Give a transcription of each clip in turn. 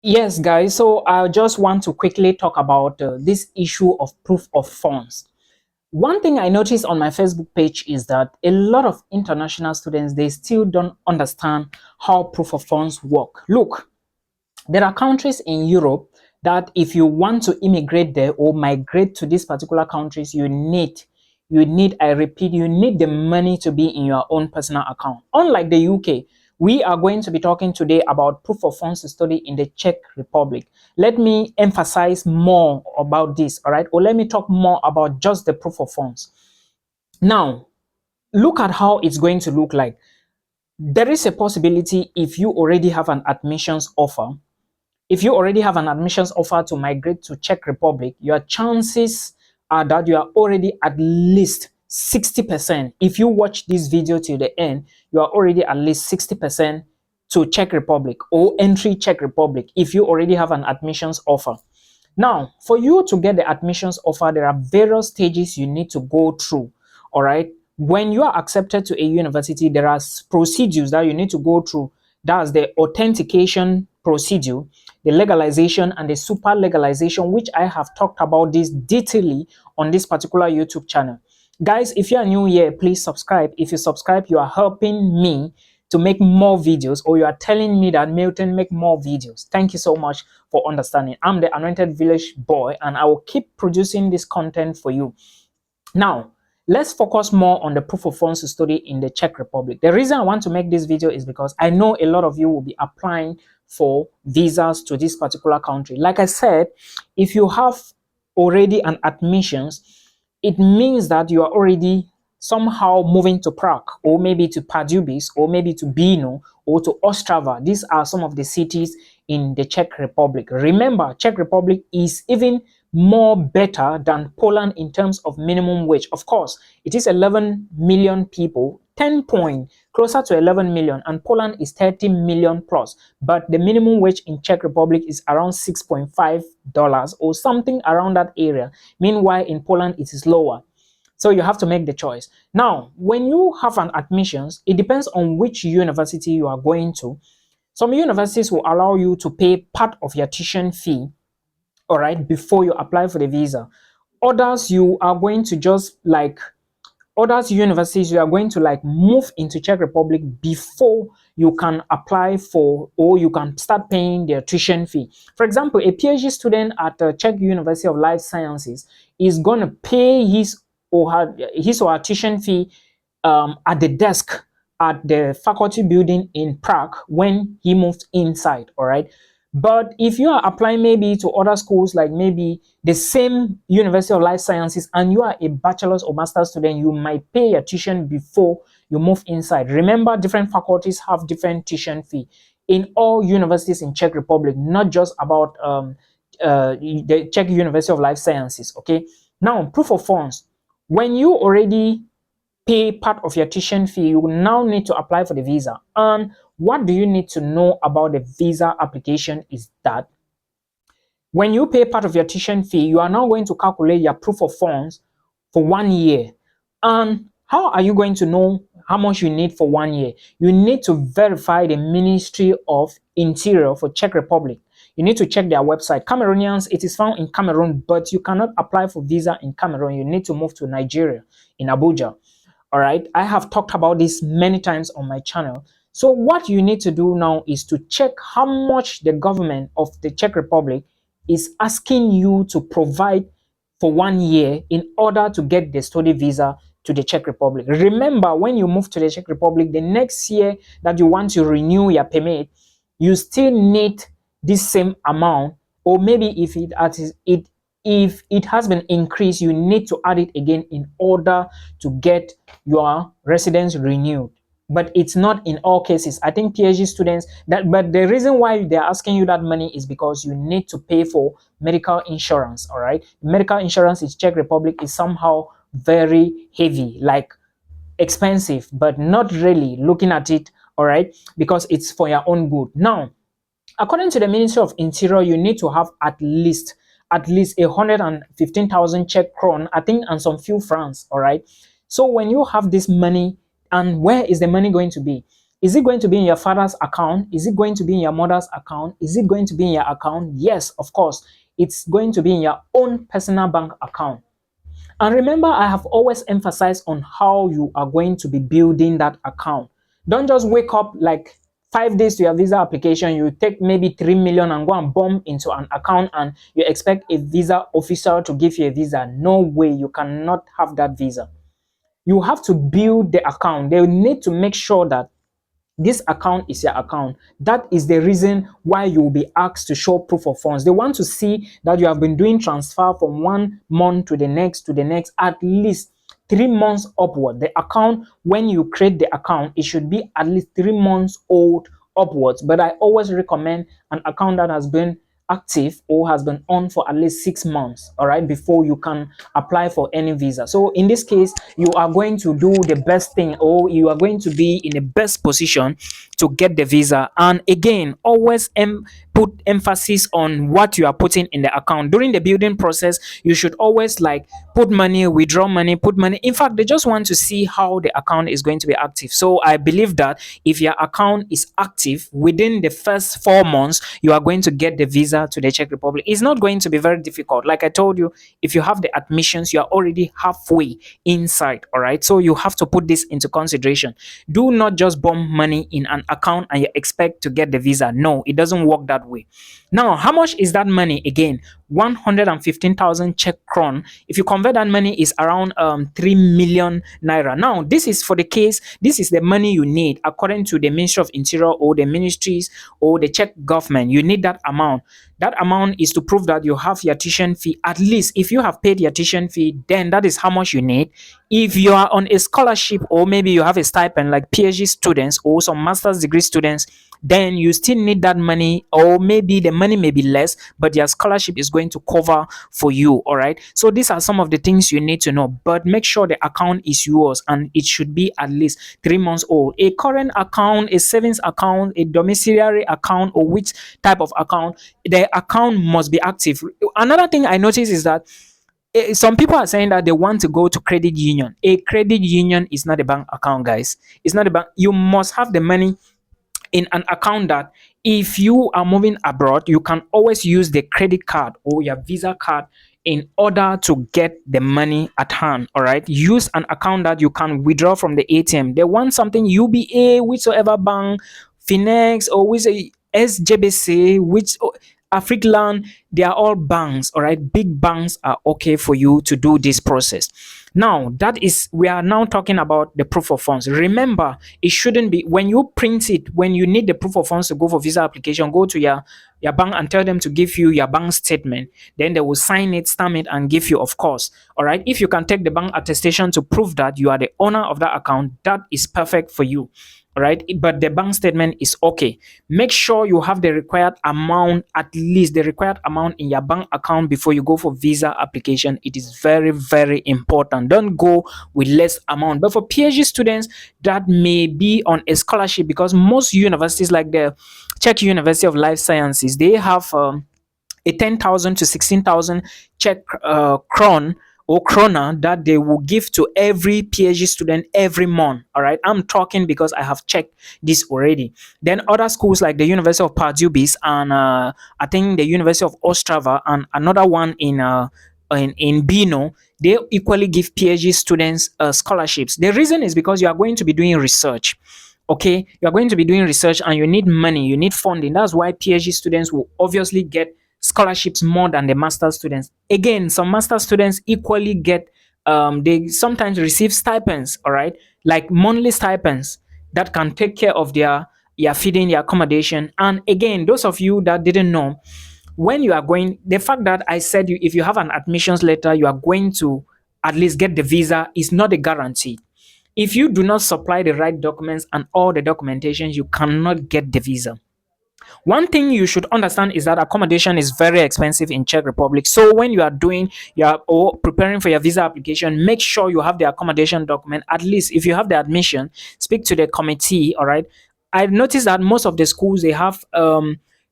Yes, guys. So I just want to quickly talk about this issue of proof of funds. One thing I noticed on my Facebook page is that a lot of international students, they still don't understand how proof of funds work. Look, there are countries in Europe that if you want to immigrate there or migrate to these particular countries, I repeat, you need the money to be in your own personal account. Unlike the UK, we are going to be talking today about proof of funds to study in the Czech Republic. Let me emphasize more about this, all right? Or let me talk more about just the proof of funds. Now, look at how it's going to look like. There is a possibility if you already have an admissions offer. If you already have an admissions offer to migrate to Czech Republic, your chances are that you are already at least 60%. If you watch this video till the end, you are already at least 60% to Czech Republic or entry Czech Republic if you already have an admissions offer. Now, for you to get the admissions offer, there are various stages you need to go through. All right. When you are accepted to a university, there are procedures that you need to go through. That's the authentication procedure, the legalization, and the super legalization, which I have talked about this detailedly on this particular YouTube channel. Guys, if you are new here, please subscribe. If you subscribe, you are helping me to make more videos, or you are telling me that Milton, make more videos. Thank you so much for understanding. I'm the Anointed Village Boy, and I will keep producing this content for you. Now, let's focus more on the proof of funds to study in the Czech Republic. The reason I want to make this video is because I know a lot of you will be applying for visas to this particular country. Like I said, if you have already an admissions, it means that you are already somehow moving to Prague, or maybe to Pardubice, or maybe to Brno, or to Ostrava. These are some of the cities in the Czech Republic. Remember, Czech Republic is even more better than Poland in terms of minimum wage. Of course, it is 11 million people, 10 point closer to 11 million, and Poland is 30 million plus. But the minimum wage in Czech Republic is around $6.5 or something around that area. Meanwhile, in Poland, it is lower. So you have to make the choice. Now, when you have an admissions, it depends on which university you are going to. Some universities will allow you to pay part of your tuition fee, all right, before you apply for the visa. Others, you are going to just like, others universities, you are going to like move into Czech Republic before you can apply for, or you can start paying their tuition fee. For example, a PhD student at the Czech University of Life Sciences is going to pay his or her tuition fee at the desk at the faculty building in Prague when he moves inside, all right? But if you are applying maybe to other schools, like maybe the same University of Life Sciences, and you are a bachelor's or master's student, you might pay your tuition before you move inside. Remember, different faculties have different tuition fee in all universities in Czech Republic, not just about the Czech University of Life Sciences, okay? Now, proof of funds. When you already pay part of your tuition fee, you now need to apply for the visa. And what do you need to know about the visa application is that when you pay part of your tuition fee, you are now going to calculate your proof of funds for 1 year. And how are you going to know how much you need for 1 year? You need to verify the Ministry of Interior for Czech Republic. You need to check their website. Cameroonians, it is found in Cameroon, but you cannot apply for visa in Cameroon. You need to move to Nigeria, in Abuja. All right, I have talked about this many times on my channel. So what you need to do now is to check how much the government of the Czech Republic is asking you to provide for 1 year in order to get the study visa to the Czech Republic. Remember, when you move to the Czech Republic, the next year that you want to renew your permit, you still need this same amount, or maybe if it has been increased, you need to add it again in order to get your residence renewed. But it's not in all cases. I think PhD students but the reason why they're asking you that money is because you need to pay for medical insurance. All right, medical insurance in Czech Republic is somehow very heavy, like expensive, but not really looking at it, all right, because it's for your own good. Now, according to the Ministry of Interior, you need to have at least 115,000 Czech kron, I think, and some few francs. All right. So when you have this money, and where is the money going to be? Is it going to be in your father's account? Is it going to be in your mother's account? Is it going to be in your account? Yes, of course. It's going to be in your own personal bank account. And remember, I have always emphasized on how you are going to be building that account. Don't just wake up like 5 days to your visa application, you take maybe 3 million and go and bomb into an account and you expect a visa officer to give you a visa. No way, you cannot have that visa. You have to build the account. They need to make sure that this account is your account. That is the reason why you will be asked to show proof of funds. They want to see that you have been doing transfer from 1 month to the next, at least 3 months upward. The account, when you create the account, it should be at least 3 months old upwards. But I always recommend an account that has been active or has been on for at least 6 months, all right, before you can apply for any visa. So in this case, you are going to do the best thing, or you are going to be in the best position to get the visa. And again, always put emphasis on what you are putting in the account. During the building process, you should always like put money, withdraw money, put money. In fact, they just want to see how the account is going to be active. So I believe that if your account is active within the first 4 months, you are going to get the visa to the Czech Republic. It's not going to be very difficult. Like I told you, if you have the admissions, you are already halfway inside. All right. So you have to put this into consideration. Do not just bomb money in an account and you expect to get the visa. No, it doesn't work that way. Now, how much is that money? Again, 115,000 Czech kron. If you convert that money, is around 3 million naira. Now, this is for the case, this is the money you need according to the Ministry of Interior or the ministries or the Czech government. You need that amount. That amount is to prove that you have your tuition fee. At least if you have paid your tuition fee, then that is how much you need. If you are on a scholarship or maybe you have a stipend like PhD students or some master's degree students, then you still need that money, or maybe the money may be less, but your scholarship is going to cover for you. All right. So these are some of the things you need to know, but make sure the account is yours and it should be at least 3 months old. A current account, a savings account, a domiciliary account, or which type of account, the account must be active. Another thing I noticed is that some people are saying that they want to go to credit union. A credit union is not a bank account, guys. It's not a bank. You must have the money in an account that if you are moving abroad, you can always use the credit card or your visa card in order to get the money at hand. All right, use an account that you can withdraw from the ATM. They want something UBA, whichever bank, Finex, or which SJBC, which African, they are all banks. All right, big banks are okay for you to do this process. Now, that is, we are now talking about the proof of funds. Remember, it shouldn't be when you print it, when you need the proof of funds to go for visa application, go to your bank and tell them to give you your bank statement. Then they will sign it, stamp it, and give you, of course. All right. If you can take the bank attestation to prove that you are the owner of that account, that is perfect for you. All right, but the bank statement is okay. Make sure you have the required amount, at least the required amount in your bank account before you go for visa application. It is very, very important. Don't go with less amount. But for PhD students that may be on a scholarship, because most universities like the Czech University of Life Sciences, they have a 10,000 to 16,000 Czech kron or krona that they will give to every PhD student every month. All right, I'm talking because I have checked this already. Then other schools like the University of Pardubice and I think the University of Ostrava and another one in Bino, they equally give PhD students scholarships. The reason is because you are going to be doing research. Okay, you are going to be doing research and you need money, you need funding. That's why PhD students will obviously get scholarships more than the master students. Again, some master students equally get they sometimes receive stipends, all right, like monthly stipends that can take care of their feeding, their accommodation. And again, those of you that didn't know, when you are going, the fact that I said if you have an admissions letter, you are going to at least get the visa is not a guarantee. If you do not supply the right documents and all the documentation, you cannot get the visa. One thing you should understand is that accommodation is very expensive in Czech Republic. So when you are doing or preparing for your visa application, make sure you have the accommodation document. At least if you have the admission, speak to the committee. All right. I've noticed that most of the schools, they have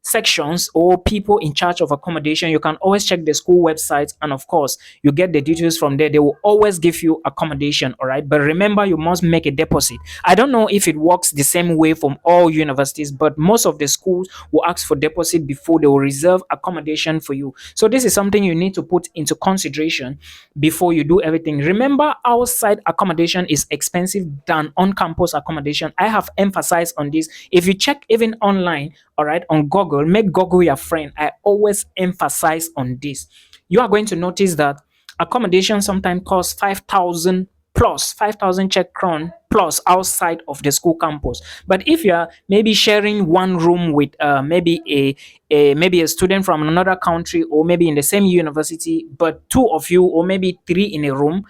sections or people in charge of accommodation, you can always check the school website, and of course you get the details from there. They will always give you accommodation, all right? But remember, you must make a deposit. I don't know if it works the same way from all universities, but most of the schools will ask for deposit before they will reserve accommodation for you. So this is something you need to put into consideration before you do everything. Remember, outside accommodation is expensive than on-campus accommodation. I have emphasized on this. If you check even online, all right, on Google, make Google your friend. I always emphasize on this. You are going to notice that accommodation sometimes costs 5,000 plus 5,000 Czech crown plus outside of the school campus. But if you are maybe sharing one room with maybe maybe a student from another country, or maybe in the same university, but two of you or maybe three in a room,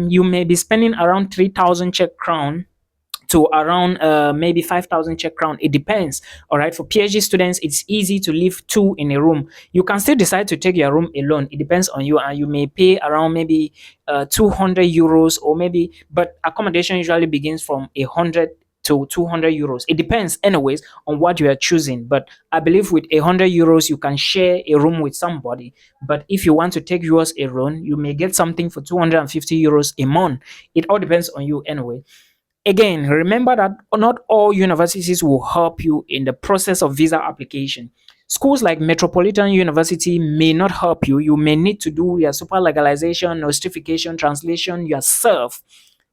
you may be spending around 3,000 Czech crown to around maybe 5,000 Czech crown. It depends. All right. For PhD students, it's easy to live two in a room. You can still decide to take your room alone. It depends on you, and you may pay around maybe 200 euros or maybe. But accommodation usually begins from 100 to 200 euros. It depends, anyways, on what you are choosing. But I believe with 100 euros, you can share a room with somebody. But if you want to take yours alone, you may get something for 250 euros a month. It all depends on you, anyway. Again, remember that not all universities will help you in the process of visa application. Schools like Metropolitan University may not help you. You may need to do your super legalization, notification, translation yourself.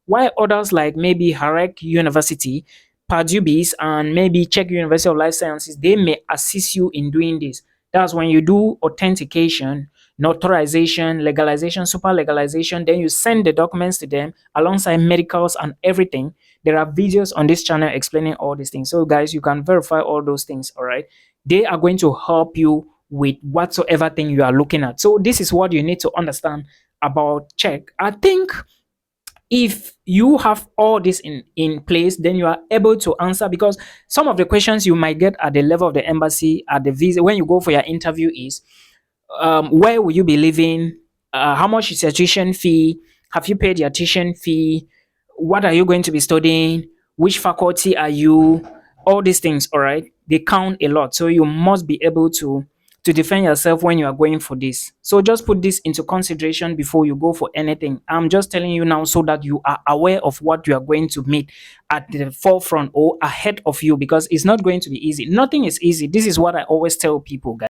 While others like maybe Harek University, Pardubis, and maybe Czech University of Life Sciences, they may assist you in doing this. That's when you do authentication, notarization, legalization, super legalization, then you send the documents to them alongside medicals and everything. There are videos on this channel explaining all these things. So guys, you can verify all those things, all right? They are going to help you with whatsoever thing you are looking at. So this is what you need to understand about Czech. I think if you have all this in place, then you are able to answer, because some of the questions you might get at the level of the embassy, at the visa, when you go for your interview is, where will you be living? How much is your tuition fee? Have you paid your tuition fee? What are you going to be studying? Which faculty are you? All these things, all right? They count a lot. So you must be able to defend yourself when you are going for this. So just put this into consideration before you go for anything. I'm just telling you now so that you are aware of what you are going to meet at the forefront or ahead of you, because it's not going to be easy. Nothing is easy. This is what I always tell people, guys.